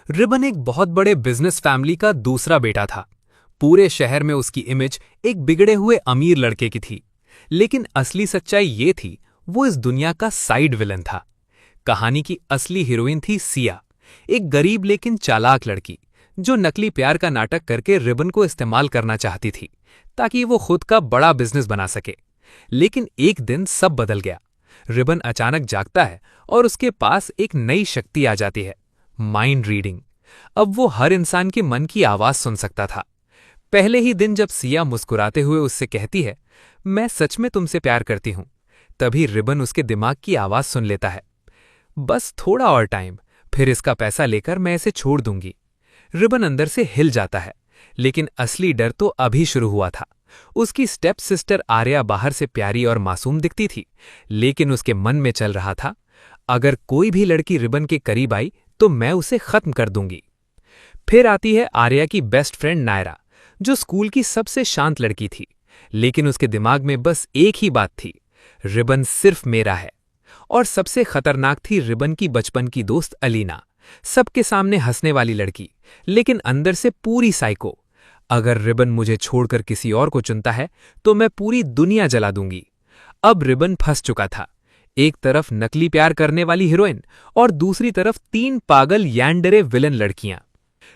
Ribbon एक बहुत बड़े बिजनेस फैमिली का दूसरा बेटा था। पूरे शहर में उसकी इमेज एक बिगड़े हुए अमीर लड़के की थी, लेकिन असली सच्चाई ये थी, वो इस दुनिया का साइड विलन था। कहानी की असली हीरोइन थी सिया, एक गरीब लेकिन चालाक लड़की, जो नकली प्यार का नाटक करके रिबन को इस्तेमाल करना चाहती थी, ताकि वो खुद का बड़ा बिजनेस बना सके। लेकिन एक दिन सब बदल गया। रिबन अचानक जागता है और उसके पास एक नई शक्ति आ जाती है, माइंड रीडिंग। अब वो हर इंसान के मन की आवाज सुन सकता था। पहले ही दिन जब सिया मुस्कुराते हुए उससे कहती है, मैं सच में तुमसे प्यार करती हूं, तभी रिबन उसके दिमाग की आवाज सुन लेता है, बस थोड़ा और टाइम, फिर इसका पैसा लेकर मैं इसे छोड़ दूंगी। रिबन अंदर से हिल जाता है, लेकिन असली डर तो अभी शुरू हुआ था। उसकी स्टेप सिस्टर आर्या बाहर से प्यारी और मासूम दिखती थी, लेकिन उसके मन में चल रहा था, अगर कोई भी लड़की रिबन के करीब आई तो मैं उसे खत्म कर दूंगी। फिर आती है आर्या की बेस्ट फ्रेंड नायरा, जो स्कूल की सबसे शांत लड़की थी, लेकिन उसके दिमाग में बस एक ही बात थी, रिबन सिर्फ मेरा है। और सबसे खतरनाक थी रिबन की बचपन की दोस्त अलीना, सबके सामने हंसने वाली लड़की, लेकिन अंदर से पूरी साइको। अगर रिबन मुझे छोड़कर किसी और को चुनता है तो मैं पूरी दुनिया जला दूंगी। अब रिबन फंस चुका था, एक तरफ नकली प्यार करने वाली हीरोइन और दूसरी तरफ 3 पागल यानडरे विलन लड़कियां।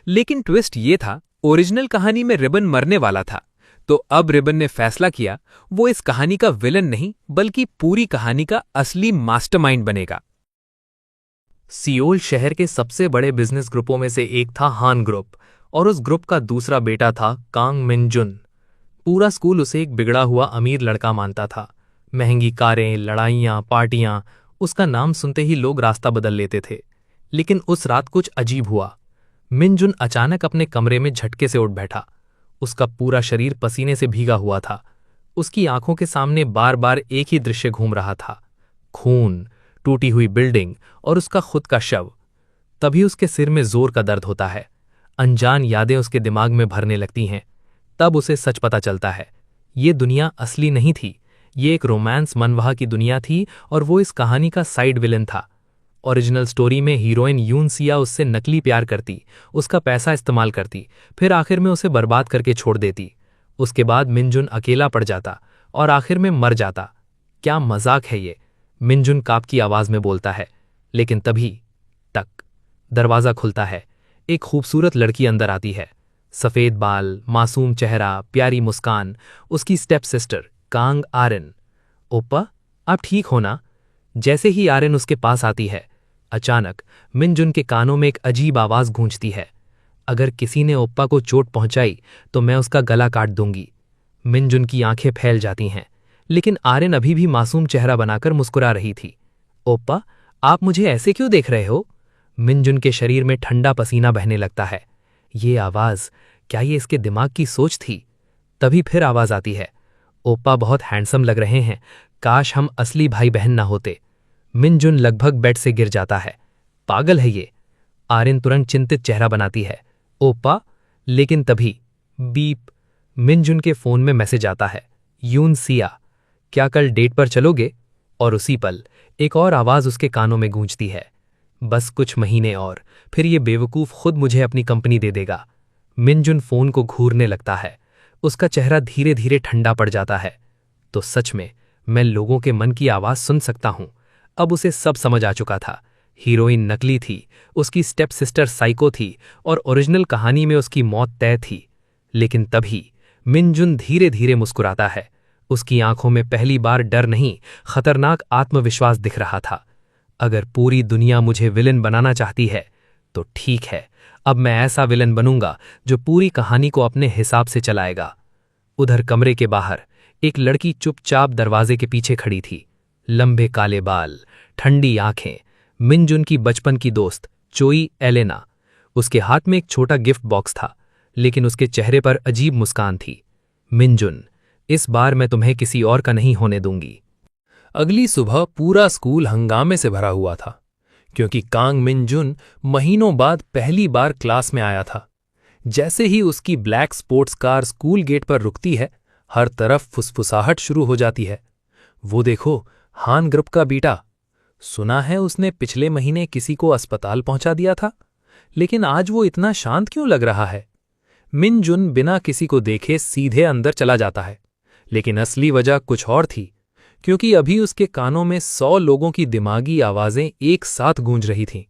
लेकिन ट्विस्ट ये था, ओरिजिनल कहानी में रिबन मरने वाला था, तो अब रिबन ने फैसला किया, वो इस कहानी का विलन नहीं बल्कि पूरी कहानी का असली मास्टरमाइंड बनेगा। सियोल शहर के सबसे बड़े बिजनेस ग्रुपों में से एक था हान ग्रुप, और उस ग्रुप का दूसरा बेटा था कांग मिनजुन। पूरा स्कूल उसे एक बिगड़ा हुआ अमीर लड़का मानता था। महंगी कारें, लड़ाइयाँ, पार्टियां, उसका नाम सुनते ही लोग रास्ता बदल लेते थे। लेकिन उस रात कुछ अजीब हुआ। मिनजुन अचानक अपने कमरे में झटके से उठ बैठा। उसका पूरा शरीर पसीने से भीगा हुआ था। उसकी आंखों के सामने बार बार एक ही दृश्य घूम रहा था, खून, टूटी हुई बिल्डिंग और उसका खुद का शव। तभी उसके सिर में जोर का दर्द होता है। अनजान यादें उसके दिमाग में भरने लगती हैं। तब उसे सच पता चलता है, ये दुनिया असली नहीं थी, ये एक रोमांस मनवाह की दुनिया थी और वो इस कहानी का साइड विलन था। ओरिजिनल स्टोरी में हीरोइन यून सिया उससे नकली प्यार करती, उसका पैसा इस्तेमाल करती, फिर आखिर में उसे बर्बाद करके छोड़ देती। उसके बाद मिनजुन अकेला पड़ जाता और आखिर में मर जाता। क्या मजाक है ये, मिनजुन काप की आवाज में बोलता है। लेकिन तभी टक, दरवाजा खुलता है। एक खूबसूरत लड़की अंदर आती है। सफेद बाल, मासूम चेहरा, प्यारी मुस्कान, उसकी स्टेप सिस्टर कांग आर्यन। ओप्पा, आप ठीक हो ना? जैसे ही आर्यन उसके पास आती है, अचानक मिनजुन के कानों में एक अजीब आवाज गूंजती है, अगर किसी ने ओप्पा को चोट पहुंचाई तो मैं उसका गला काट दूंगी। मिनजुन की आंखें फैल जाती हैं, लेकिन आर्यन अभी भी मासूम चेहरा बनाकर मुस्कुरा रही थी। ओप्पा, आप मुझे ऐसे क्यों देख रहे हो? मिनजुन के शरीर में ठंडा पसीना बहने लगता है। ये आवाज, क्या ये इसके दिमाग की सोच थी? तभी फिर आवाज आती है, ओप्पा बहुत हैंडसम लग रहे हैं, काश हम असली भाई बहन ना होते। मिनजुन लगभग बेड से गिर जाता है। पागल है ये। आर्यन तुरंत चिंतित चेहरा बनाती है, ओप्पा। लेकिन तभी बीप, मिनजुन के फोन में मैसेज आता है, यून सिया, क्या कल डेट पर चलोगे? और उसी पल एक और आवाज उसके कानों में गूंजती है, बस कुछ महीने और, फिर ये बेवकूफ खुद मुझे अपनी कंपनी दे देगा। मिनजुन फोन को घूरने लगता है। उसका चेहरा धीरे धीरे ठंडा पड़ जाता है। तो सच में मैं लोगों के मन की आवाज सुन सकता हूं। अब उसे सब समझ आ चुका था। हीरोइन नकली थी, उसकी स्टेप सिस्टर साइको थी और ओरिजिनल कहानी में उसकी मौत तय थी। लेकिन तभी मिनजुन धीरे धीरे मुस्कुराता है। उसकी आंखों में पहली बार डर नहीं, खतरनाक आत्मविश्वास दिख रहा था। अगर पूरी दुनिया मुझे विलन बनाना चाहती है तो ठीक है, अब मैं ऐसा विलन बनूंगा जो पूरी कहानी को अपने हिसाब से चलाएगा। उधर कमरे के बाहर एक लड़की चुपचाप दरवाजे के पीछे खड़ी थी। लंबे काले बाल, ठंडी आंखें, मिनजुन की बचपन की दोस्त चोई एलेना। उसके हाथ में एक छोटा गिफ्ट बॉक्स था, लेकिन उसके चेहरे पर अजीब मुस्कान थी। मिनजुन, इस बार मैं तुम्हें किसी और का नहीं होने दूंगी। अगली सुबह पूरा स्कूल हंगामे से भरा हुआ था, क्योंकि कांग मिनजुन महीनों बाद पहली बार क्लास में आया था। जैसे ही उसकी black sports car school gate पर रुकती है, हर तरफ फुसफुसाहट शुरू हो जाती है। वो देखो, हान ग्रुप का बेटा। सुना है उसने पिछले महीने किसी को अस्पताल पहुंचा दिया था। लेकिन आज वो इतना शांत क्यों लग रहा है? मिन जुन बिना किसी को देखे सीधे अंदर चला जाता है, लेकिन असली वजह कुछ और थी, क्योंकि अभी उसके कानों में 100 लोगों की दिमागी आवाजें एक साथ गूंज रही थीं।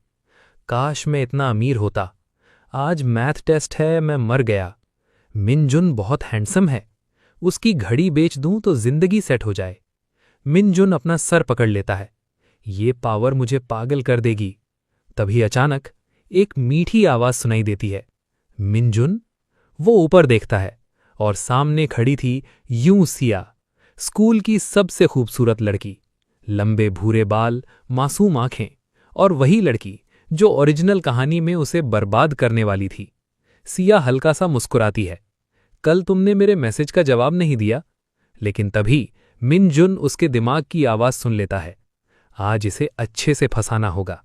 काश मैं इतना अमीर होता। आज मैथ टेस्ट है, मैं मर गया। मिन जुन बहुत हैंडसम है। उसकी घड़ी बेच दूं तो जिंदगी सेट हो जाए। मिन जुन अपना सर पकड़ लेता है। ये पावर मुझे पागल कर देगी। तभी अचानक एक मीठी आवाज सुनाई देती है, मिन जुन। वो ऊपर देखता है और सामने खड़ी थी यूं सिया, स्कूल की सबसे खूबसूरत लड़की। लंबे भूरे बाल, मासूम आंखें, और वही लड़की जो ओरिजिनल कहानी में उसे बर्बाद करने वाली थी। सिया हल्का सा मुस्कुराती है। कल तुमने मेरे मैसेज का जवाब नहीं दिया। लेकिन तभी मिन जुन उसके दिमाग की आवाज सुन लेता है। आज इसे अच्छे से फंसाना होगा।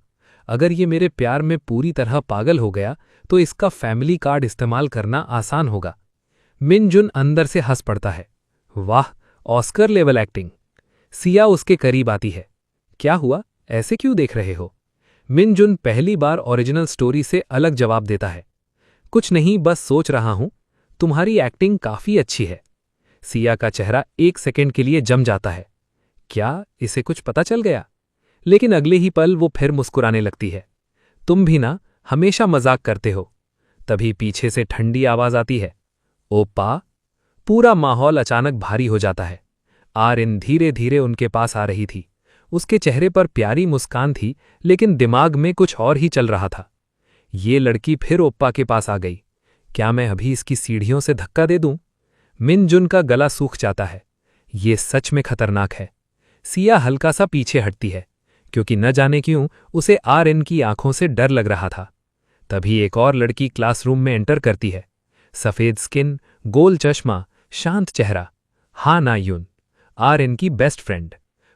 अगर ये मेरे प्यार में पूरी तरह पागल हो गया तो इसका फैमिली कार्ड इस्तेमाल करना आसान होगा। मिन जुन अंदर से हंस पड़ता है। वाह, ऑस्कर लेवल एक्टिंग। सिया उसके करीब आती है। क्या हुआ, ऐसे क्यों देख रहे हो? मिन जुन पहली बार ओरिजिनल स्टोरी से अलग जवाब देता है। कुछ नहीं, बस सोच रहा हूं, तुम्हारी एक्टिंग काफी अच्छी है। सिया का चेहरा एक सेकंड के लिए जम जाता है। क्या इसे कुछ पता चल गया? लेकिन अगले ही पल वो फिर मुस्कुराने लगती है। तुम भी ना हमेशा मजाक करते हो। तभी पीछे से ठंडी आवाज आती है, ओपा। पूरा माहौल अचानक भारी हो जाता है। आर्यन धीरे धीरे उनके पास आ रही थी। उसके चेहरे पर प्यारी मुस्कान थी, लेकिन दिमाग में कुछ और ही चल रहा था। ये लड़की फिर ओप्पा के पास आ गई। क्या मैं अभी इसकी सीढ़ियों से धक्का दे दूं? मिन जुन का गला सूख जाता है। ये सच में खतरनाक है। सिया हल्का सा पीछे हटती है, क्योंकि न जाने क्यों उसे आर्यन की आंखों से डर लग रहा था। तभी एक और लड़की क्लासरूम में एंटर करती है। सफेद स्किन, गोल चश्मा, शांत चेहरा। हा ना यून, आर्यन की बेस्ट फ्रेंड।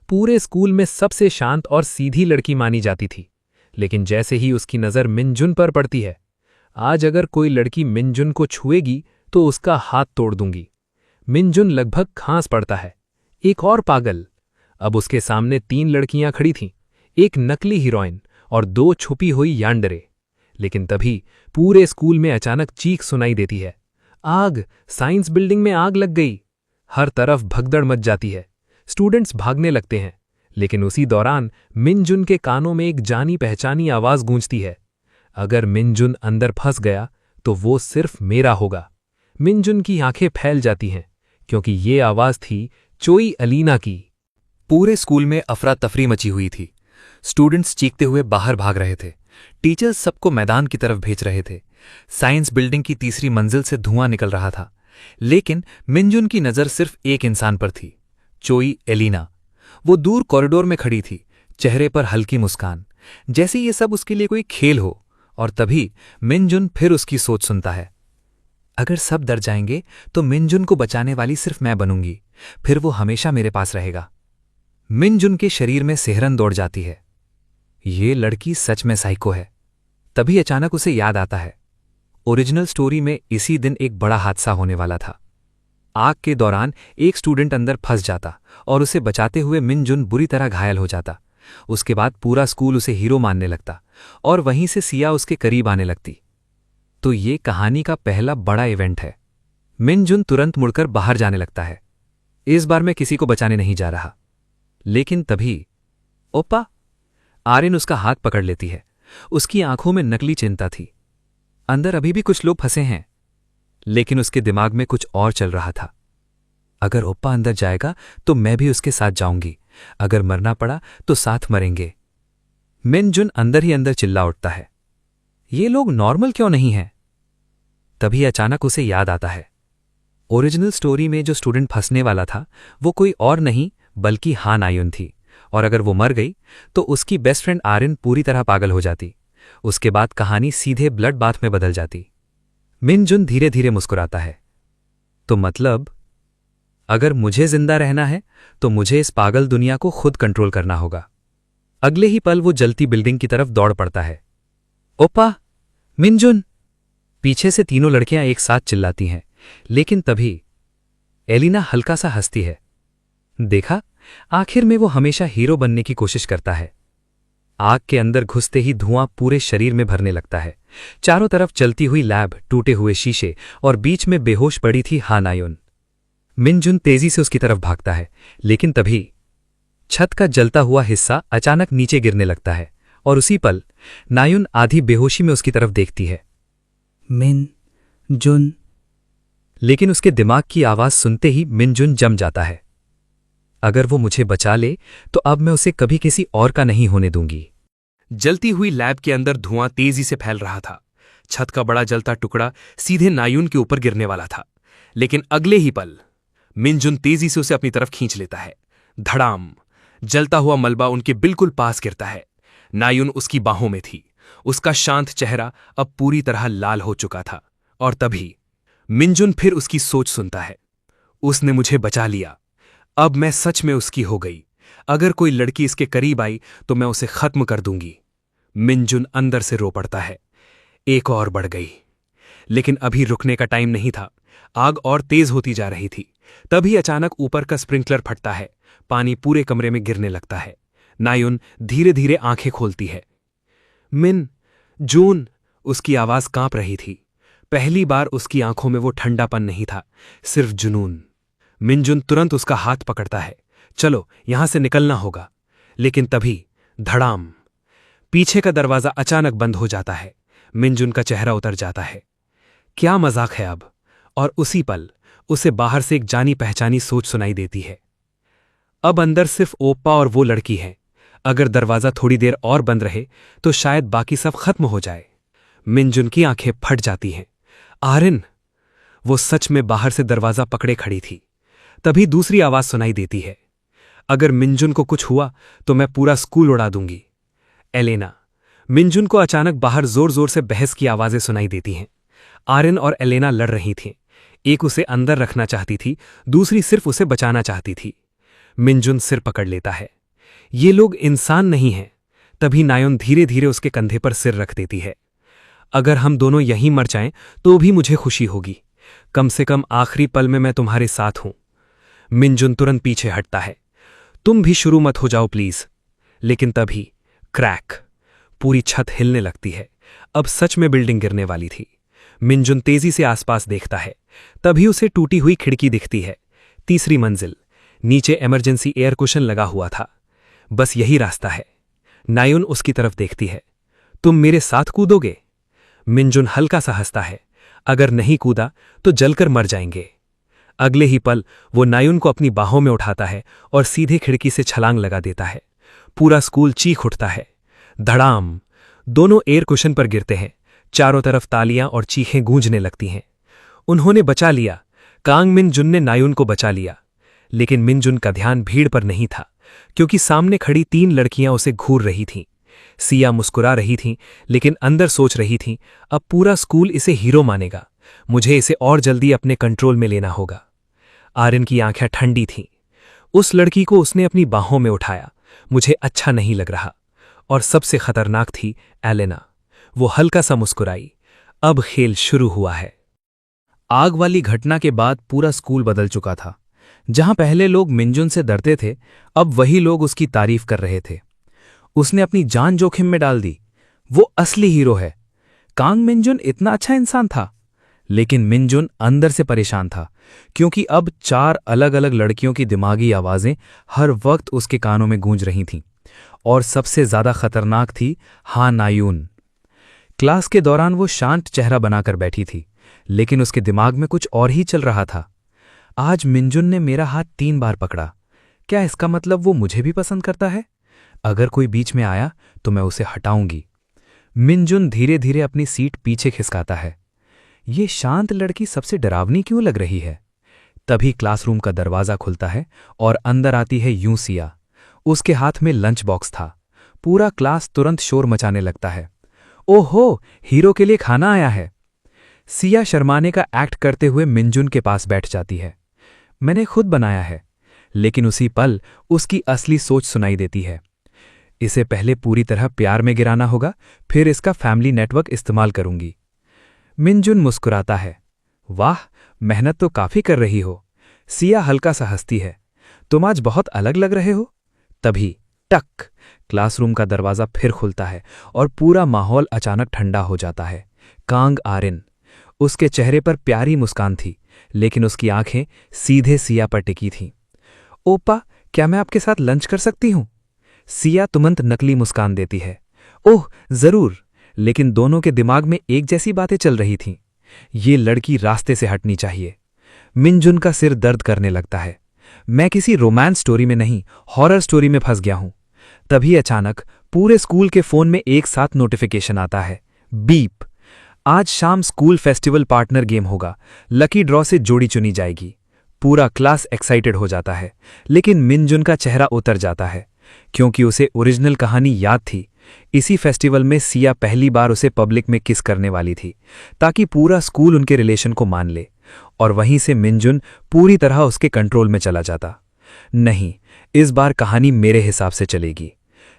पूरे स्कूल में सबसे शांत और सीधी लड़की मानी जाती थी। लेकिन जैसे ही उसकी नज़र मिन जुन पर पड़ती है, आज अगर कोई लड़की मिन जुन को छुएगी तो उसका हाथ तोड़ दूंगी। मिन जुन लगभग खांस पड़ता है। एक और पागल। अब उसके सामने 3 लड़कियां खड़ी थीं, एक नकली हीरोइन और 2 छुपी हुई यान्डरे। लेकिन तभी पूरे स्कूल में अचानक चीख सुनाई देती है, आग! साइंस बिल्डिंग में आग लग गई। हर तरफ भगदड़ मच जाती है। स्टूडेंट्स भागने लगते हैं, लेकिन उसी दौरान मिन जुन के कानों में एक जानी पहचानी आवाज गूंजती है, अगर मिन जुन अंदर फंस गया तो वो सिर्फ मेरा होगा। मिन जुन की आंखें फैल जाती हैं, क्योंकि ये आवाज थी चोई अलीना की। पूरे स्कूल में अफरा तफरी मची हुई थी। स्टूडेंट्स चीखते हुए बाहर भाग रहे थे। टीचर्स सबको मैदान की तरफ भेज रहे थे। साइंस बिल्डिंग की तीसरी मंजिल से धुआं निकल रहा था। लेकिन मिन जुन की नज़र सिर्फ एक इंसान पर थी, चोई एलिना। वो दूर कॉरिडोर में खड़ी थी, चेहरे पर हल्की मुस्कान, जैसे ये सब उसके लिए कोई खेल हो। और तभी मिन जुन फिर उसकी सोच सुनता है। अगर सब डर जाएंगे तो मिन जुन को बचाने वाली सिर्फ मैं बनूंगी, फिर वो हमेशा मेरे पास रहेगा। मिन जुन के शरीर में सिहरन दौड़ जाती है। ये लड़की सच में साइको है। तभी अचानक उसे याद आता है, ओरिजिनल स्टोरी में इसी दिन एक बड़ा हादसा होने वाला था। आग के दौरान एक स्टूडेंट अंदर फंस जाता और उसे बचाते हुए मिन जुन बुरी तरह घायल हो जाता। उसके बाद पूरा स्कूल उसे हीरो मानने लगता और वहीं से सिया उसके करीब आने लगती। तो ये कहानी का पहला बड़ा इवेंट है। मिन जुन तुरंत मुड़कर बाहर जाने लगता है। इस बार मैं किसी को बचाने नहीं जा रहा। लेकिन तभी ओप्पा! आर्यन उसका हाथ पकड़ लेती है। उसकी आंखों में नकली चिंता थी। अंदर अभी भी कुछ लोग फंसे हैं, लेकिन उसके दिमाग में कुछ और चल रहा था। अगर ओप्पा अंदर जाएगा तो मैं भी उसके साथ जाऊंगी। अगर मरना पड़ा तो साथ मरेंगे। मिन जुन अंदर ही अंदर चिल्ला उठता है, ये लोग नॉर्मल क्यों नहीं हैं? तभी अचानक उसे याद आता है, ओरिजिनल स्टोरी में जो स्टूडेंट फंसने वाला था वो कोई और नहीं बल्कि हा ना यून थी। और अगर वो मर गई तो उसकी बेस्ट फ्रेंड आर्यन पूरी तरह पागल हो जाती। उसके बाद कहानी सीधे ब्लड बाथ में बदल जाती। मिन जुन धीरे धीरे मुस्कुराता है। तो मतलब अगर मुझे जिंदा रहना है तो मुझे इस पागल दुनिया को खुद कंट्रोल करना होगा। अगले ही पल वो जलती बिल्डिंग की तरफ दौड़ पड़ता है। ओप्पा! मिन जुन! पीछे से तीनों लड़कियां एक साथ चिल्लाती हैं, लेकिन तभी एलिना हल्का सा हंसती है। देखा, आखिर में वो हमेशा हीरो बनने की कोशिश करता है। आग के अंदर घुसते ही धुआं पूरे शरीर में भरने लगता है। चारों तरफ चलती हुई लैब, टूटे हुए शीशे और बीच में बेहोश पड़ी थी हा नायुन। मिनजुन तेजी से उसकी तरफ भागता है, लेकिन तभी छत का जलता हुआ हिस्सा अचानक नीचे गिरने लगता है और उसी पल नायुन आधी बेहोशी में उसकी तरफ देखती है। मिनजुन। लेकिन उसके दिमाग की आवाज सुनते ही मिनजुन जम जाता है। अगर वो मुझे बचा ले तो अब मैं उसे कभी किसी और का नहीं होने दूंगी। जलती हुई लैब के अंदर धुआं तेजी से फैल रहा था। छत का बड़ा जलता टुकड़ा सीधे नायुन के ऊपर गिरने वाला था, लेकिन अगले ही पल मिनजुन तेजी से उसे अपनी तरफ खींच लेता है। धड़ाम! जलता हुआ मलबा उनके बिल्कुल पास गिरता है। नायुन उसकी बाहों में थी। उसका शांत चेहरा अब पूरी तरह लाल हो चुका था। और तभी मिनजुन फिर उसकी सोच सुनता है। उसने मुझे बचा लिया, अब मैं सच में उसकी हो गई। अगर कोई लड़की इसके करीब आई तो मैं उसे खत्म कर दूंगी। मिनजुन अंदर से रो पड़ता है। एक और बढ़ गई, लेकिन अभी रुकने का टाइम नहीं था। आग और तेज होती जा रही थी। तभी अचानक ऊपर का स्प्रिंकलर फटता है। पानी पूरे कमरे में गिरने लगता है। नायुन धीरे धीरे आंखें खोलती है। मिन, जून! उसकी आवाज कांप रही थी। पहली बार उसकी आंखों में वो ठंडापन नहीं था, सिर्फ जुनून। मिनजुन तुरंत उसका हाथ पकड़ता है। चलो, यहां से निकलना होगा। लेकिन तभी धड़ाम! पीछे का दरवाजा अचानक बंद हो जाता है। मिनजुन का चेहरा उतर जाता है। क्या मजाक है अब? और उसी पल उसे बाहर से एक जानी पहचानी सोच सुनाई देती है। अब अंदर सिर्फ ओप्पा और वो लड़की है। अगर दरवाजा थोड़ी देर और बंद रहे तो शायद बाकी सब खत्म हो जाए। मिनजुन की आंखें फट जाती हैं। आर्यन! वो सच में बाहर से दरवाजा पकड़े खड़ी थी। तभी दूसरी आवाज सुनाई देती है। अगर मिनजुन को कुछ हुआ तो मैं पूरा स्कूल उड़ा दूंगी। एलेना! मिनजुन को अचानक बाहर जोर जोर से बहस की आवाजें सुनाई देती हैं। आर्यन और एलेना लड़ रही थीं। एक उसे अंदर रखना चाहती थी, दूसरी सिर्फ उसे बचाना चाहती थी। मिनजुन सिर पकड़ लेता है। ये लोग इंसान नहीं हैं। तभी नायुन धीरे धीरे उसके कंधे पर सिर रख देती है। अगर हम दोनों यहीं मर जाएं तो भी मुझे खुशी होगी। कम से कम आखिरी पल में मैं तुम्हारे साथ हूं। मिनजुन तुरंत पीछे हटता है। तुम भी शुरू मत हो जाओ प्लीज। लेकिन तभी क्रैक! पूरी छत हिलने लगती है। अब सच में बिल्डिंग गिरने वाली थी। मिनजुन तेजी से आसपास देखता है। तभी उसे टूटी हुई खिड़की दिखती है। तीसरी मंजिल। नीचे इमरजेंसी एयर कुशन लगा हुआ था। बस यही रास्ता है। नायुन उसकी तरफ देखती है। तुम मेरे साथ कूदोगे? मिनजुन हल्का सा हंसता है। अगर नहीं कूदा तो जलकर मर जाएंगे। अगले ही पल वो नायुन को अपनी बाहों में उठाता है और सीधे खिड़की से छलांग लगा देता है। पूरा स्कूल चीख उठता है। धड़ाम! दोनों एयर कुशन पर गिरते हैं। चारों तरफ तालियां और चीखें गूंजने लगती हैं। उन्होंने बचा लिया। कांग मिनजुन ने नायुन को बचा लिया। लेकिन मिनजुन का ध्यान भीड़ पर नहीं था, क्योंकि सामने खड़ी 3 लड़कियां उसे घूर रही थीं। सिया मुस्कुरा रही थीं, लेकिन अंदर सोच रही थीं, अब पूरा स्कूल इसे हीरो मानेगा। मुझे इसे और जल्दी अपने कंट्रोल में लेना होगा। आर्यन की आंखें ठंडी थीं। उस लड़की को उसने अपनी बाहों में उठाया। मुझे अच्छा नहीं लग रहा। और सबसे खतरनाक थी एलेना। वो हल्का सा मुस्कुराई। अब खेल शुरू हुआ है। आग वाली घटना के बाद पूरा स्कूल बदल चुका था। जहां पहले लोग मिनजुन से डरते थे, अब वही लोग उसकी तारीफ कर रहे थे। उसने अपनी जान जोखिम में डाल दी। वो असली हीरो है। कांग मिनजुन इतना अच्छा इंसान था, लेकिन मिनजुन अंदर से परेशान था, क्योंकि अब 4 अलग अलग लड़कियों की दिमागी आवाजें हर वक्त उसके कानों में गूंज रही थीं। और सबसे ज्यादा खतरनाक थी हा नायुन। क्लास के दौरान वो शांत चेहरा बनाकर बैठी थी, लेकिन उसके दिमाग में कुछ और ही चल रहा था। आज मिनजुन ने मेरा हाथ 3 बार पकड़ा। क्या इसका मतलब वो मुझे भी पसंद करता है? अगर कोई बीच में आया तो मैं उसे हटाऊंगी। मिनजुन धीरे धीरे अपनी सीट पीछे खिसकाता है। ये शांत लड़की सबसे डरावनी क्यों लग रही है? तभी क्लासरूम का दरवाजा खुलता है और अंदर आती है यूं सिया। उसके हाथ में लंच बॉक्स था। पूरा क्लास तुरंत शोर मचाने लगता है। ओहो, हीरो के लिए खाना आया है। सिया शर्माने का एक्ट करते हुए मिनजुन के पास बैठ जाती है। मैंने खुद बनाया है। लेकिन उसी पल उसकी असली सोच सुनाई देती है। इसे पहले पूरी तरह प्यार में गिराना होगा, फिर इसका फैमिली नेटवर्क इस्तेमाल करूंगी। मिनजुन मुस्कुराता है। वाह, मेहनत तो काफी कर रही हो। सिया हल्का सा हंसती है। तुम आज बहुत अलग लग रहे हो। तभी टक! क्लासरूम का दरवाज़ा फिर खुलता है और पूरा माहौल अचानक ठंडा हो जाता है। Kang Arin. उसके चेहरे पर प्यारी मुस्कान थी, लेकिन उसकी आंखें सीधे सिया पर टिकी थीं। ओपा, क्या मैं आपके साथ लंच कर सकती हूं? सिया तुरंत नकली मुस्कान देती है। ओह जरूर, लेकिन दोनों के दिमाग में एक जैसी बातें चल रही थीं। ये लड़की रास्ते से हटनी चाहिए। मिनजुन का सिर दर्द करने लगता है। मैं किसी रोमांस स्टोरी में नहीं, हॉरर स्टोरी में फंस गया हूं। तभी अचानक पूरे स्कूल के फोन में एक साथ नोटिफिकेशन आता है। बीप। आज शाम स्कूल फेस्टिवल पार्टनर गेम होगा। लकी ड्रॉ से जोड़ी चुनी जाएगी। पूरा क्लास एक्साइटेड हो जाता है, लेकिन मिनजुन का चेहरा उतर जाता है, क्योंकि उसे ओरिजिनल कहानी याद थी। इसी फेस्टिवल में सिया पहली बार उसे पब्लिक में किस करने वाली थी, ताकि पूरा स्कूल उनके रिलेशन को मान ले, और वहीं से मिनजुन पूरी तरह उसके कंट्रोल में चला जाता। नहीं, इस बार कहानी मेरे हिसाब से चलेगी।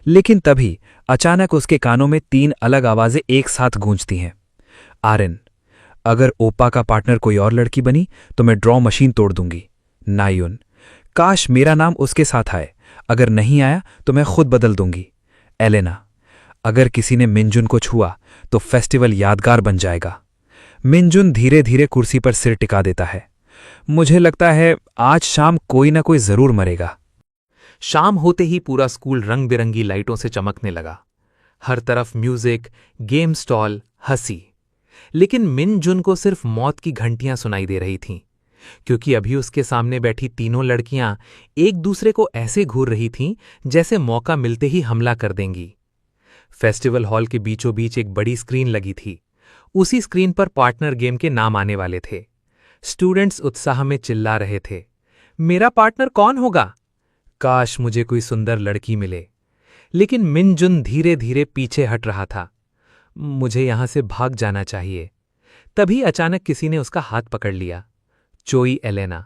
लेकिन तभी अचानक उसके कानों में 3 अलग आवाजें एक साथ गूंजती हैं। आरिन, अगर ओपा का पार्टनर कोई और लड़की बनी तो मैं ड्रॉ मशीन तोड़ दूंगी। नायुन, काश मेरा नाम उसके साथ आए, अगर नहीं आया तो मैं खुद बदल दूंगी। एलेना, अगर किसी ने मिनजुन को छुआ तो फेस्टिवल यादगार बन जाएगा। मिनजुन धीरे धीरे कुर्सी पर सिर टिका देता है। मुझे लगता है आज शाम कोई ना कोई जरूर मरेगा। शाम होते ही पूरा स्कूल रंग बिरंगी लाइटों से चमकने लगा। हर तरफ म्यूजिक, गेम स्टॉल, हंसी। लेकिन मिनजुन को सिर्फ मौत की घंटियां सुनाई दे रही थीं, क्योंकि अभी उसके सामने बैठी तीनों लड़कियां एक दूसरे को ऐसे घूर रही थीं जैसे मौका मिलते ही हमला कर देंगी। फेस्टिवल हॉल के बीचों बीच एक बड़ी स्क्रीन लगी थी। उसी स्क्रीन पर पार्टनर गेम के नाम आने वाले थे। स्टूडेंट्स उत्साह में चिल्ला रहे थे, मेरा पार्टनर कौन होगा? काश मुझे कोई सुंदर लड़की मिले। लेकिन मिनजुन धीरे धीरे पीछे हट रहा था। मुझे यहां से भाग जाना चाहिए। तभी अचानक किसी ने उसका हाथ पकड़ लिया। चोई एलेना।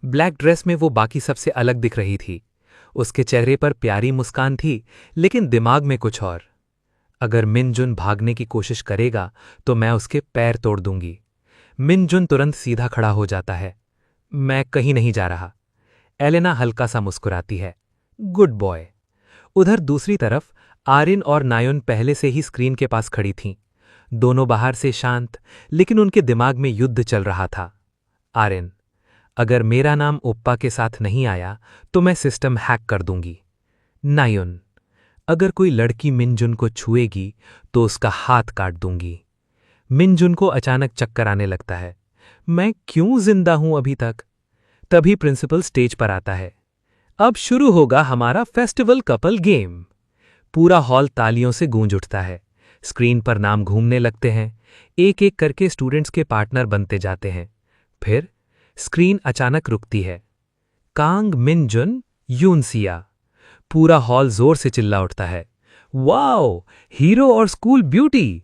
ब्लैक ड्रेस में वो बाकी सबसे अलग दिख रही थी। उसके चेहरे पर प्यारी मुस्कान थी, लेकिन दिमाग में कुछ और। अगर मिनजुन भागने की कोशिश करेगा तो मैं उसके पैर तोड़ दूंगी। मिनजुन तुरंत सीधा खड़ा हो जाता है। मैं कहीं नहीं जा रहा। एलेना हल्का सा मुस्कुराती है। Good boy. उधर दूसरी तरफ आरिन और नायुन पहले से ही स्क्रीन के पास खड़ी थीं। दोनों बाहर से शांत, लेकिन उनके दिमाग में युद्ध चल रहा था। आरिन, अगर मेरा नाम ओप्पा के साथ नहीं आया तो मैं सिस्टम हैक कर दूंगी। नायुन, अगर कोई लड़की मिनजुन को छुएगी तो उसका हाथ काट दूंगी। मिनजुन को अचानक चक्कर आने लगता है। मैं क्यों जिंदा हूं अभी तक? तभी प्रिंसिपल स्टेज पर आता है। अब शुरू होगा हमारा फेस्टिवल कपल गेम। पूरा हॉल तालियों से गूंज उठता है। स्क्रीन पर नाम घूमने लगते हैं। एक एक करके स्टूडेंट्स के पार्टनर बनते जाते हैं। फिर स्क्रीन अचानक रुकती है। कांग मिनजुन यूनसिया। पूरा हॉल जोर से चिल्ला उठता है। वाओ, हीरो और स्कूल ब्यूटी।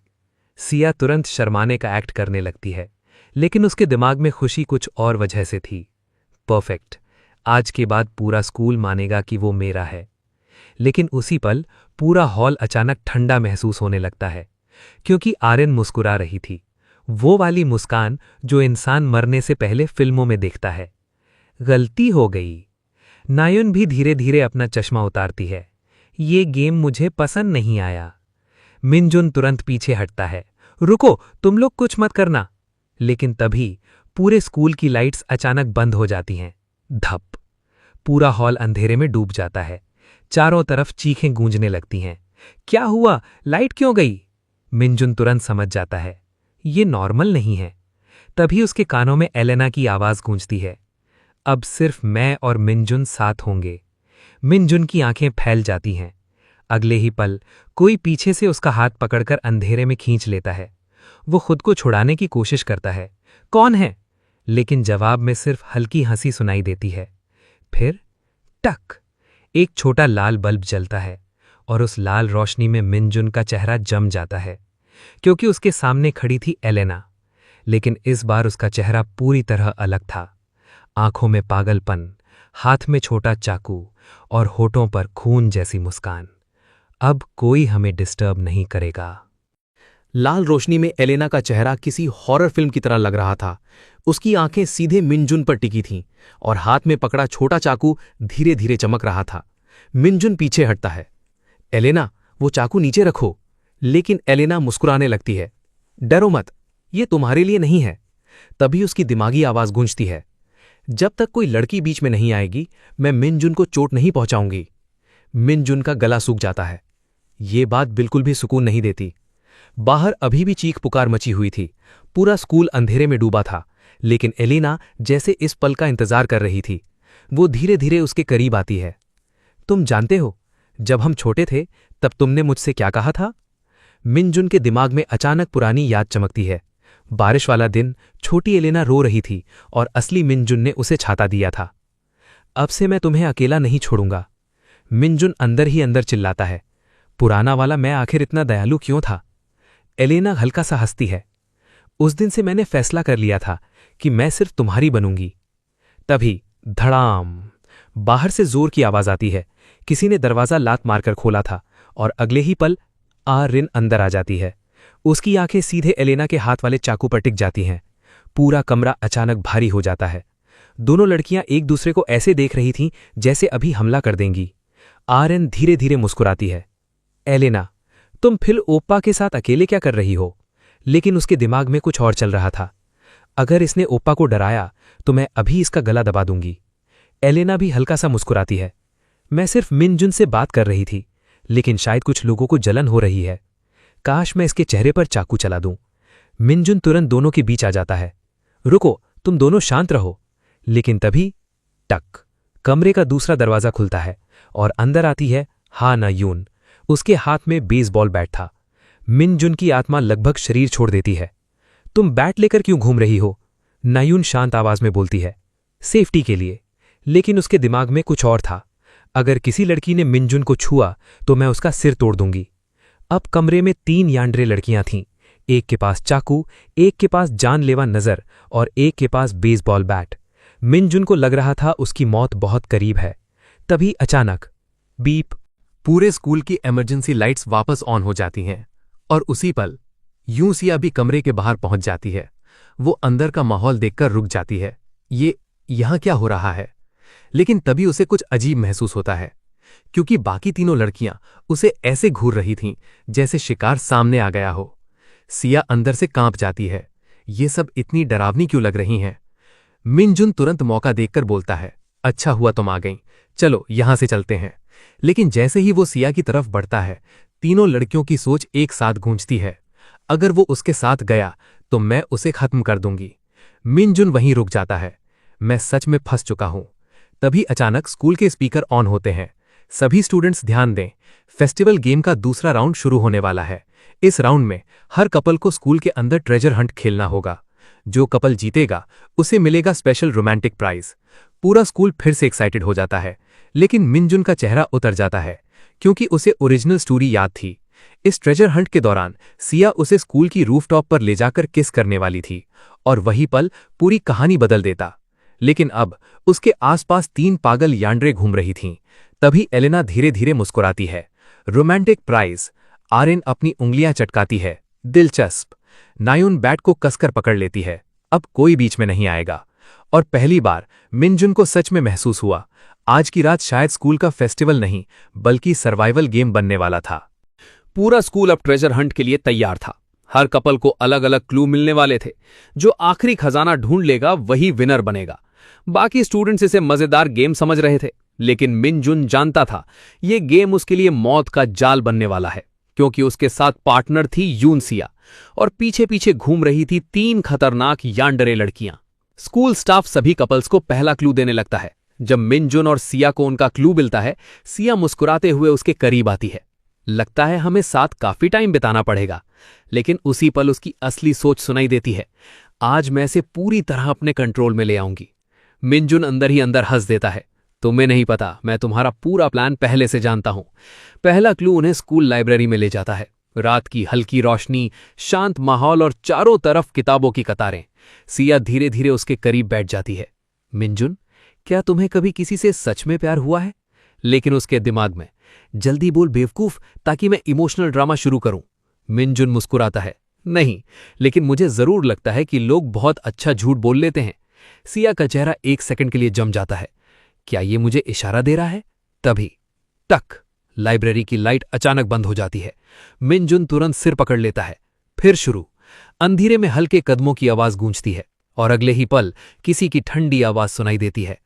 सिया तुरंत शर्माने का एक्ट करने लगती है, लेकिन उसके दिमाग में खुशी कुछ और वजह से थी। परफेक्ट, आज के बाद पूरा स्कूल मानेगा कि वो मेरा है। लेकिन उसी पल पूरा हॉल अचानक ठंडा महसूस होने लगता है, क्योंकि आरिन मुस्कुरा रही थी। वो वाली मुस्कान जो इंसान मरने से पहले फिल्मों में देखता है। गलती हो गई। नायुन भी धीरे धीरे अपना चश्मा उतारती है। ये गेम मुझे पसंद नहीं आया। मिनजुन तुरंत पीछे हटता है। रुको, तुम लोग कुछ मत करना। लेकिन तभी पूरे स्कूल की लाइट्स अचानक बंद हो जाती हैं। धप। पूरा हॉल अंधेरे में डूब जाता है। चारों तरफ चीखें गूंजने लगती हैं। क्या हुआ? लाइट क्यों गई? मिनजुन तुरंत समझ जाता है ये नॉर्मल नहीं है। तभी उसके कानों में एलेना की आवाज गूंजती है। अब सिर्फ मैं और मिनजुन साथ होंगे। मिनजुन की आंखें फैल जाती हैं। अगले ही पल कोई पीछे से उसका हाथ पकड़कर अंधेरे में खींच लेता है। वो खुद को छुड़ाने की कोशिश करता है। कौन है? लेकिन जवाब में सिर्फ हल्की हंसी सुनाई देती है। फिर टक, एक छोटा लाल बल्ब जलता है और उस लाल रोशनी में मिनजुन का चेहरा जम जाता है, क्योंकि उसके सामने खड़ी थी एलेना। लेकिन इस बार उसका चेहरा पूरी तरह अलग था। आंखों में पागलपन, हाथ में छोटा चाकू और होठों पर खून जैसी मुस्कान। अब कोई हमें डिस्टर्ब नहीं करेगा। लाल रोशनी में एलेना का चेहरा किसी हॉरर फिल्म की तरह लग रहा था। उसकी आंखें सीधे मिनजुन पर टिकी थीं और हाथ में पकड़ा छोटा चाकू धीरे धीरे चमक रहा था। मिनजुन पीछे हटता है। एलेना, वो चाकू नीचे रखो। लेकिन एलेना मुस्कुराने लगती है। डरो मत, ये तुम्हारे लिए नहीं है। तभी उसकी दिमागी आवाज गूंजती है, जब तक कोई लड़की बीच में नहीं आएगी मैं मिनजुन को चोट नहीं पहुंचाऊंगी। मिनजुन का गला सूख जाता है। ये बात बिल्कुल भी सुकून नहीं देती। बाहर अभी भी चीख पुकार मची हुई थी। पूरा स्कूल अंधेरे में डूबा था, लेकिन एलेना जैसे इस पल का इंतजार कर रही थी। वो धीरे धीरे उसके करीब आती है। तुम जानते हो, जब हम छोटे थे तब तुमने मुझसे क्या कहा था? मिनजुन के दिमाग में अचानक पुरानी याद चमकती है। बारिश वाला दिन, छोटी एलेना रो रही थी और असली मिनजुन ने उसे छाता दिया था। अब से मैं तुम्हें अकेला नहीं छोड़ूंगा। मिनजुन अंदर ही अंदर चिल्लाता है। पुराना वाला मैं आखिर इतना दयालु क्यों था? एलेना हल्का सा हंसती है। उस दिन से मैंने फैसला कर लिया था कि मैं सिर्फ तुम्हारी बनूंगी। तभी धड़ाम, बाहर से जोर की आवाज आती है। किसी ने दरवाजा लात मारकर खोला था और अगले ही पल रिन अंदर आ जाती है। उसकी आंखें सीधे एलेना के हाथ वाले चाकू पर टिक जाती हैं। पूरा कमरा अचानक भारी हो जाता है। दोनों लड़कियां एक दूसरे को ऐसे देख रही थीं जैसे अभी हमला कर देंगी। आर्यन धीरे धीरे मुस्कुराती है। एलेना, तुम फिर ओप्पा के साथ अकेले क्या कर रही हो? लेकिन उसके दिमाग में कुछ और चल रहा था। अगर इसने ओप्पा को डराया तो मैं अभी इसका गला दबा दूंगी। एलेना भी हल्का सा मुस्कुराती है। मैं सिर्फ मिनजुन से बात कर रही थी, लेकिन शायद कुछ लोगों को जलन हो रही है। काश मैं इसके चेहरे पर चाकू चला दूं। मिनजुन तुरंत दोनों के बीच आ जाता है। रुको, तुम दोनों शांत रहो। लेकिन तभी टक, कमरे का दूसरा दरवाजा खुलता है और अंदर आती है नायून। उसके हाथ में बेसबॉल बैट था। मिनजुन की आत्मा लगभग शरीर छोड़ देती है। तुम बैट लेकर क्यों घूम रही हो? नायून शांत आवाज में बोलती है। सेफ्टी के लिए। लेकिन उसके दिमाग में कुछ और था। अगर किसी लड़की ने मिनजुन को छुआ तो मैं उसका सिर तोड़ दूंगी। अब कमरे में 3 यान्ड्रे लड़कियां थीं। एक के पास चाकू, एक के पास जानलेवा नजर और एक के पास बेसबॉल बैट। मिनजुन को लग रहा था उसकी मौत बहुत करीब है। तभी अचानक बीप, पूरे स्कूल की इमरजेंसी लाइट्स वापस ऑन हो जाती हैं और उसी पल यूं सिया भी कमरे के बाहर पहुंच जाती है। वो अंदर का माहौल देखकर रुक जाती है। ये यहां क्या हो रहा है? लेकिन तभी उसे कुछ अजीब महसूस होता है, क्योंकि बाकी तीनों लड़कियां उसे ऐसे घूर रही थीं जैसे शिकार सामने आ गया हो। सिया अंदर से कांप जाती है। ये सब इतनी डरावनी क्यों लग रही हैं? मिनजुन तुरंत मौका देखकर बोलता है, अच्छा हुआ तुम आ गईं, चलो यहां से चलते हैं। लेकिन जैसे ही वो सिया की तरफ बढ़ता है, तीनों लड़कियों की सोच एक साथ गूंजती है। अगर वो उसके साथ गया तो मैं उसे खत्म कर दूंगी। मिनजुन वहीं रुक जाता है। मैं सच में फंस चुका हूं। तभी अचानक स्कूल के स्पीकर ऑन होते हैं। सभी स्टूडेंट्स ध्यान दें, फेस्टिवल गेम का दूसरा राउंड शुरू होने वाला है। इस राउंड में हर कपल को स्कूल के अंदर ट्रेजर हंट खेलना होगा। जो कपल जीतेगा उसे मिलेगा स्पेशल रोमांटिक प्राइज। पूरा स्कूल फिर से एक्साइटेड हो जाता है, लेकिन मिनजुन का चेहरा उतर जाता है क्योंकि उसे ओरिजिनल स्टोरी याद थी। इस ट्रेजर हंट के दौरान सिया उसे स्कूल की रूफटॉप पर ले जाकर किस करने वाली थी और वही पल पूरी कहानी बदल देता। लेकिन अब उसके आसपास 3 पागल यान्ड्रे घूम रही थीं। तभी एलेना धीरे धीरे मुस्कुराती है। Romantic prize. आर्यन अपनी उंगलियां चटकाती है। दिलचस्प। नायून बैट को कसकर पकड़ लेती है। अब कोई बीच में नहीं आएगा। और पहली बार मिनजुन को सच में महसूस हुआ, आज की रात शायद स्कूल का फेस्टिवल नहीं बल्कि सर्वाइवल गेम बनने वाला था। पूरा स्कूल अब ट्रेजर हंट के लिए तैयार था। हर कपल को अलग अलग क्लू मिलने वाले थे। जो आखिरी खजाना ढूंढ लेगा वही विनर बनेगा। बाकी स्टूडेंट्स इसे मजेदार गेम समझ रहे थे, लेकिन मिनजुन जानता था ये गेम उसके लिए मौत का जाल बनने वाला है, क्योंकि उसके साथ पार्टनर थी यूनसिया और पीछे पीछे घूम रही थी 3 खतरनाक यान्डरे लड़कियां। स्कूल स्टाफ सभी कपल्स को पहला क्लू देने लगता है। जब मिनजुन और सिया को उनका क्लू मिलता है, सिया मुस्कुराते हुए उसके करीब आती है। लगता है हमें साथ काफी टाइम बिताना पड़ेगा। लेकिन उसी पल उसकी असली सोच सुनाई देती है, आज मैं इसे पूरी तरह अपने कंट्रोल में ले आऊंगी। मिनजुन अंदर ही अंदर हंस देता है। तुम्हें नहीं पता, मैं तुम्हारा पूरा प्लान पहले से जानता हूं। पहला क्लू उन्हें स्कूल लाइब्रेरी में ले जाता है। रात की हल्की रोशनी, शांत माहौल और चारों तरफ किताबों की कतारें। सिया धीरे धीरे उसके करीब बैठ जाती है। मिनजुन, क्या तुम्हें कभी किसी से सच में प्यार हुआ है? लेकिन उसके दिमाग में, जल्दी बोल बेवकूफ, ताकि मैं इमोशनल ड्रामा शुरू करूं। मिनजुन मुस्कुराता है। नहीं, लेकिन मुझे जरूर लगता है कि लोग बहुत अच्छा झूठ बोल लेते हैं। सिया का चेहरा 1 सेकंड के लिए जम जाता है। क्या ये मुझे इशारा दे रहा है? तभी टक, लाइब्रेरी की लाइट अचानक बंद हो जाती है। मिनजुन तुरंत सिर पकड़ लेता है। फिर शुरू। अंधेरे में हल्के कदमों की आवाज गूंजती है और अगले ही पल किसी की ठंडी आवाज सुनाई देती है।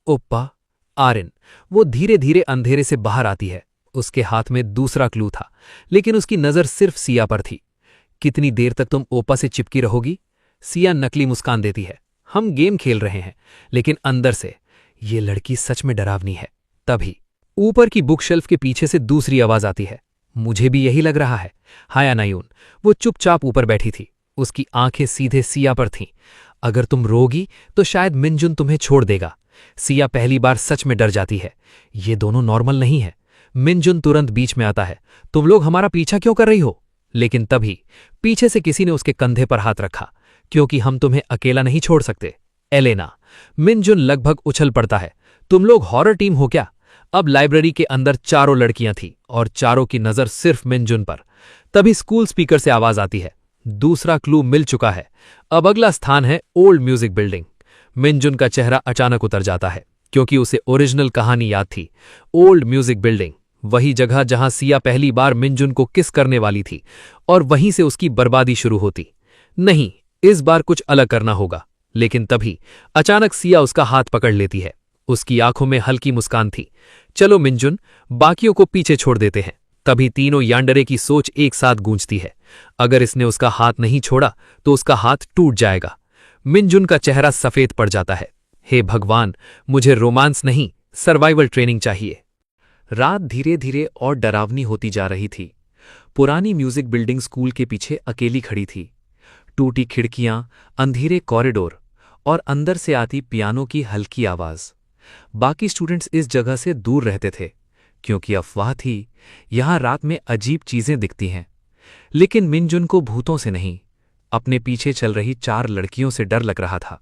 ओप्पा, आर्यन। वो धीरे धीरे अंधेरे से बाहर आती है। उसके हाथ में दूसरा क्लू था, लेकिन उसकी नजर सिर्फ सिया पर थी। कितनी देर तक तुम ओप्पा से चिपकी रहोगी? सिया नकली मुस्कान देती है। हम गेम खेल रहे हैं, लेकिन अंदर से ये लड़की सच में डरावनी है। तभी ऊपर की बुक शेल्फ के पीछे से दूसरी आवाज आती है। मुझे भी यही लग रहा है। हाया नायून। वो चुपचाप ऊपर बैठी थी। उसकी आंखें सीधे सिया पर थीं। अगर तुम रोगी तो शायद मिनजुन तुम्हें छोड़ देगा। सिया पहली बार सच में डर जाती है। ये दोनों नॉर्मल नहीं है। मिनजुन तुरंत बीच में आता है। तुम लोग हमारा पीछा क्यों कर रही हो? लेकिन तभी पीछे से किसी ने उसके कंधे पर हाथ रखा। क्योंकि हम तुम्हें अकेला नहीं छोड़ सकते, एलेना। मिनजुन लगभग उछल पड़ता है। तुम लोग हॉरर टीम हो क्या? अब लाइब्रेरी के अंदर चारों लड़कियां थीं और चारों की नजर सिर्फ मिनजुन पर। तभी स्कूल स्पीकर से आवाज आती है। दूसरा क्लू मिल चुका है। अब अगला स्थान है ओल्ड म्यूजिक बिल्डिंग। मिनजुन का चेहरा अचानक उतर जाता है, क्योंकि उसे ओरिजिनल कहानी याद थी। ओल्ड म्यूजिक बिल्डिंग, वही जगह जहां सिया पहली बार मिनजुन को किस करने वाली थी, और वहीं से उसकी बर्बादी शुरू होती। नहीं, इस बार कुछ अलग करना होगा। लेकिन तभी अचानक सिया उसका हाथ पकड़ लेती है। उसकी आंखों में हल्की मुस्कान थी। चलो मिनजुन, बाकियों को पीछे छोड़ देते हैं। तभी तीनों यांडरे की सोच एक साथ गूंजती है। अगर इसने उसका हाथ नहीं छोड़ा तो उसका हाथ टूट जाएगा। मिनजुन का चेहरा सफेद पड़ जाता है। हे भगवान, मुझे रोमांस नहीं, सर्वाइवल ट्रेनिंग चाहिए। रात धीरे धीरे और डरावनी होती जा रही थी। पुरानी म्यूजिक बिल्डिंग स्कूल के पीछे अकेली खड़ी थी। टूटी खिड़कियां, अंधेरे कॉरिडोर और अंदर से आती पियानो की हल्की आवाज। बाकी स्टूडेंट्स इस जगह से दूर रहते थे, क्योंकि अफवाह थी यहां रात में अजीब चीजें दिखती हैं। लेकिन मिनजुन को भूतों से नहीं, अपने पीछे चल रही 4 लड़कियों से डर लग रहा था।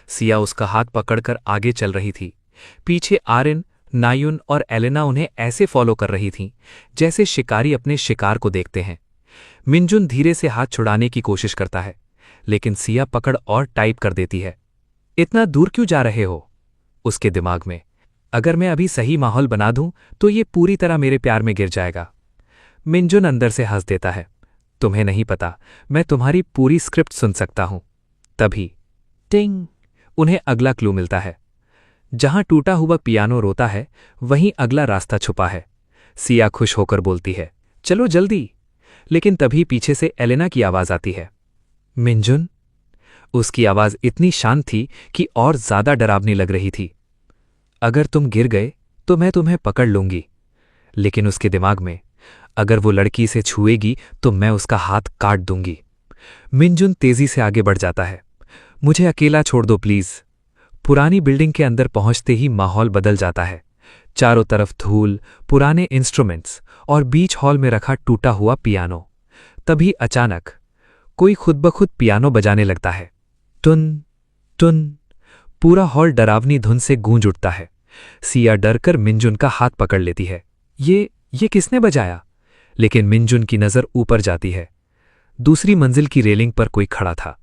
सिया उसका हाथ पकड़कर आगे चल रही थी। पीछे आर्यन, नायुन और एलेना उन्हें ऐसे फॉलो कर रही थीं जैसे शिकारी अपने शिकार को देखते हैं। मिनजुन धीरे से हाथ छुड़ाने की कोशिश करता है, लेकिन सिया पकड़ और टाइप कर देती है। इतना दूर क्यों जा रहे हो? उसके दिमाग में, अगर मैं अभी सही माहौल बना दूं तो ये पूरी तरह मेरे प्यार में गिर जाएगा। मिनजुन अंदर से हंस देता है। तुम्हें नहीं पता, मैं तुम्हारी पूरी स्क्रिप्ट सुन सकता हूं। तभी टिंग, उन्हें अगला क्लू मिलता है। जहां टूटा हुआ पियानो रोता है, वहीं अगला रास्ता छुपा है। सिया खुश होकर बोलती है, चलो जल्दी। लेकिन तभी पीछे से एलेना की आवाज आती है। मिनजुन। उसकी आवाज इतनी शांत थी कि और ज्यादा डरावनी लग रही थी। अगर तुम गिर गए तो मैं तुम्हें पकड़ लूंगी। लेकिन उसके दिमाग में, अगर वो लड़की से छुएगी तो मैं उसका हाथ काट दूंगी। मिनजुन तेजी से आगे बढ़ जाता है। मुझे अकेला छोड़ दो प्लीज। पुरानी बिल्डिंग के अंदर पहुंचते ही माहौल बदल जाता है। चारों तरफ धूल, पुराने इंस्ट्रूमेंट्स और बीच हॉल में रखा टूटा हुआ पियानो। तभी अचानक कोई खुद ब खुद पियानो बजाने लगता है। टुन टुन। पूरा हॉल डरावनी धुन से गूंज उठता है। सिया डरकर मिनजुन का हाथ पकड़ लेती है। ये किसने बजाया? लेकिन मिनजुन की नजर ऊपर जाती है। दूसरी मंजिल की रेलिंग पर कोई खड़ा था।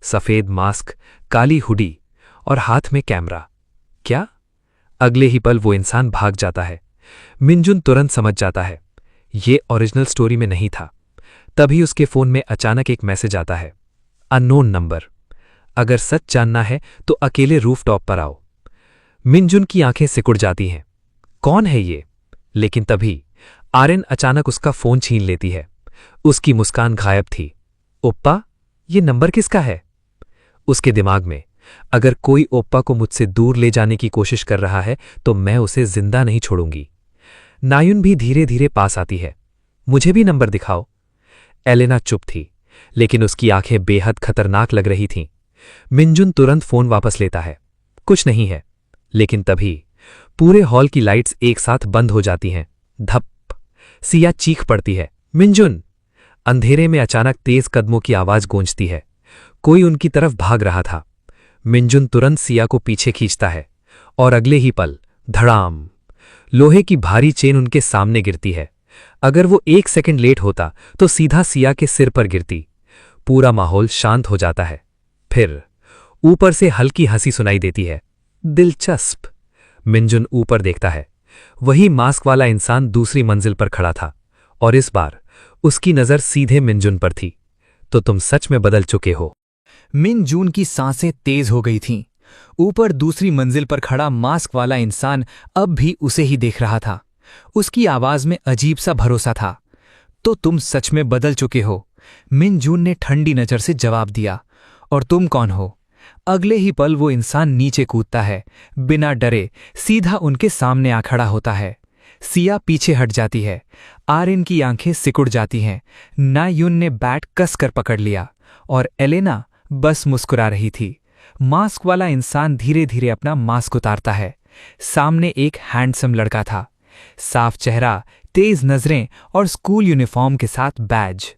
सफेद मास्क, काली हुडी और हाथ में कैमरा। क्या? अगले ही पल वो इंसान भाग जाता है। मिनजुन तुरंत समझ जाता है ये ओरिजिनल स्टोरी में नहीं था। तभी उसके फोन में अचानक एक मैसेज आता है। Unknown number. अगर सच जानना है तो अकेले रूफटॉप पर आओ। मिनजुन की आंखें सिकुड़ जाती हैं। कौन है ये? लेकिन तभी आर्यन अचानक उसका फोन छीन लेती है। उसकी मुस्कान गायब थी। ओप्पा, ये नंबर किसका है? उसके दिमाग में, अगर कोई ओप्पा को मुझसे दूर ले जाने की कोशिश कर रहा है तो मैं उसे जिंदा नहीं छोड़ूंगी। नायुन भी धीरे धीरे पास आती है। मुझे भी नंबर दिखाओ। एलेना चुप थी, लेकिन उसकी आंखें बेहद खतरनाक लग रही थीं। मिनजुन तुरंत फोन वापस लेता है। कुछ नहीं है। लेकिन तभी पूरे हॉल की लाइट्स एक साथ बंद हो जाती हैं। धप। सिया चीख पड़ती है। मिनजुन। अंधेरे में अचानक तेज कदमों की आवाज गूंजती है। कोई उनकी तरफ भाग रहा था। मिनजुन तुरंत सिया को पीछे खींचता है और अगले ही पल धड़ाम, लोहे की भारी चेन उनके सामने गिरती है। अगर वो 1 सेकंड लेट होता तो सीधा सिया के सिर पर गिरती। पूरा माहौल शांत हो जाता है। फिर ऊपर से हल्की हंसी सुनाई देती है। दिलचस्प। मिनजुन ऊपर देखता है। वही मास्क वाला इंसान दूसरी मंजिल पर खड़ा था और इस बार उसकी नजर सीधे मिनजुन पर थी। तो तुम सच में बदल चुके हो। मिनजून की सांसें तेज हो गई थीं। ऊपर दूसरी मंजिल पर खड़ा मास्क वाला इंसान अब भी उसे ही देख रहा था। उसकी आवाज में अजीब सा भरोसा था। तो तुम सच में बदल चुके हो, मिनजून ने ठंडी नजर से जवाब दिया। और तुम कौन हो? अगले ही पल वो इंसान नीचे कूदता है, बिना डरे सीधा उनके सामने आ खड़ा होता है। सिया पीछे हट जाती है। आर्यन की आंखें सिकुड़ जाती हैं। नायुन ने बैट कसकर पकड़ लिया और एलेना बस मुस्कुरा रही थी। मास्क वाला इंसान धीरे धीरे अपना मास्क उतारता है। सामने एक हैंडसम लड़का था, साफ चेहरा, तेज नजरें और स्कूल यूनिफॉर्म के साथ बैज।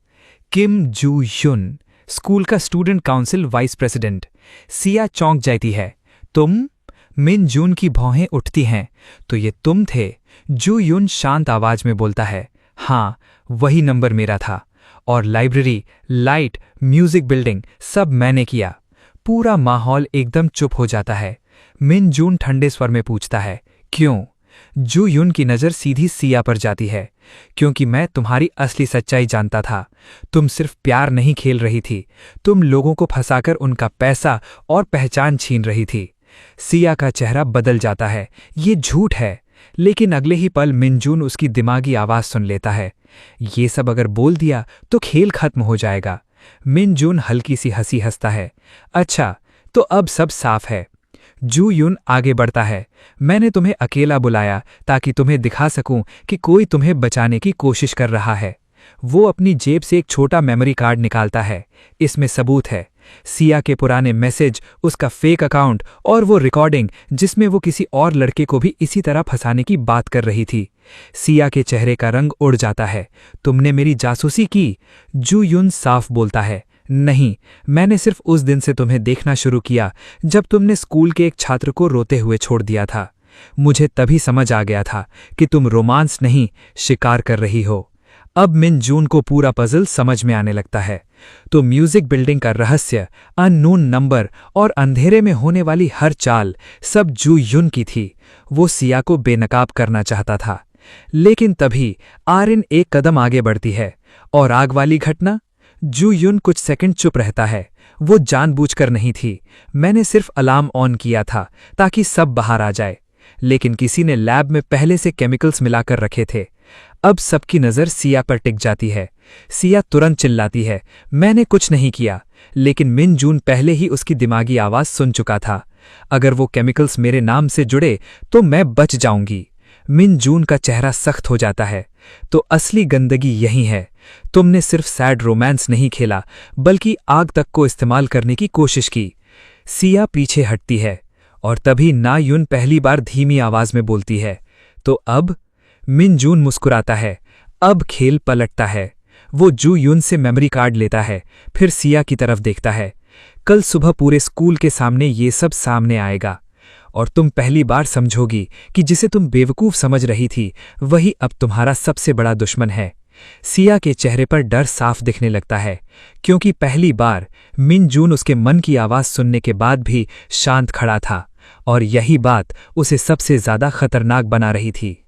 किम जू युन, स्कूल का student council vice president. Siya चौंक जाती है। तुम? मिनजून की भौहें उठती हैं। तो ये तुम थे? जू युन शांत आवाज में बोलता है। हाँ, वही नंबर मेरा था। और लाइब्रेरी, लाइट, म्यूजिक बिल्डिंग सब मैंने किया। पूरा माहौल एकदम चुप हो जाता है। मिनजून ठंडे स्वर में पूछता है, क्यों? जू युन की नजर सीधी सिया पर जाती है। क्योंकि मैं तुम्हारी असली सच्चाई जानता था। तुम सिर्फ प्यार नहीं खेल रही थी, तुम लोगों को फंसाकर उनका पैसा और पहचान छीन रही थी। सिया का चेहरा बदल जाता है। ये झूठ है। लेकिन अगले ही पल मिनजून उसकी दिमागी आवाज सुन लेता है। ये सब अगर बोल दिया तो खेल खत्म हो जाएगा। मिनजून हल्की सी हंसी हंसता है। अच्छा, तो अब सब साफ है। जू युन आगे बढ़ता है। मैंने तुम्हें अकेला बुलाया ताकि तुम्हें दिखा सकूं कि कोई तुम्हें बचाने की कोशिश कर रहा है। वो अपनी जेब से एक छोटा मेमोरी कार्ड निकालता है। इसमें सबूत है, सिया के पुराने मैसेज, उसका फेक अकाउंट और वो रिकॉर्डिंग जिसमें वो किसी और लड़के को भी इसी तरह फंसाने की बात कर रही थी। सिया के चेहरे का रंग उड़ जाता है। तुमने मेरी जासूसी की? जू युन साफ बोलता है, नहीं, मैंने सिर्फ उस दिन से तुम्हें देखना शुरू किया जब तुमने स्कूल के एक छात्र को रोते हुए छोड़ दिया था। मुझे तभी समझ आ गया था कि तुम रोमांस नहीं, शिकार कर रही हो। अब मिनजून को पूरा पजल समझ में आने लगता है। तो म्यूजिक बिल्डिंग का रहस्य, अननोन नंबर और अंधेरे में होने वाली हर चाल सब जू युन की थी। वो सिया को बेनकाब करना चाहता था। लेकिन तभी आर्यन एक कदम आगे बढ़ती है। और आग वाली घटना? जू युन कुछ सेकंड चुप रहता है। वो जानबूझकर नहीं थी। मैंने सिर्फ अलार्म ऑन किया था ताकि सब बाहर आ जाए। लेकिन किसी ने लैब में पहले से केमिकल्स मिलाकर रखे थे। अब सबकी नजर सिया पर टिक जाती है। सिया तुरंत चिल्लाती है, मैंने कुछ नहीं किया। लेकिन मिनजून पहले ही उसकी दिमागी आवाज सुन चुका था। अगर वो केमिकल्स मेरे नाम से जुड़े तो मैं बच जाऊंगी। मिनजून का चेहरा सख्त हो जाता है। तो असली गंदगी यही है। तुमने सिर्फ सैड रोमांस नहीं खेला, बल्कि आग तक को इस्तेमाल करने की कोशिश की। सिया पीछे हटती है और तभी नायुन पहली बार धीमी आवाज में बोलती है, तो अब? मिनजून मुस्कुराता है। अब खेल पलटता है। वो जू युन से मेमोरी कार्ड लेता है, फिर सिया की तरफ देखता है। कल सुबह पूरे स्कूल के सामने ये सब सामने आएगा और तुम पहली बार समझोगी कि जिसे तुम बेवकूफ समझ रही थी वही अब तुम्हारा सबसे बड़ा दुश्मन है। सिया के चेहरे पर डर साफ दिखने लगता है, क्योंकि पहली बार मिनजून उसके मन की आवाज सुनने के बाद भी शांत खड़ा था और यही बात उसे सबसे ज्यादा खतरनाक बना रही थी।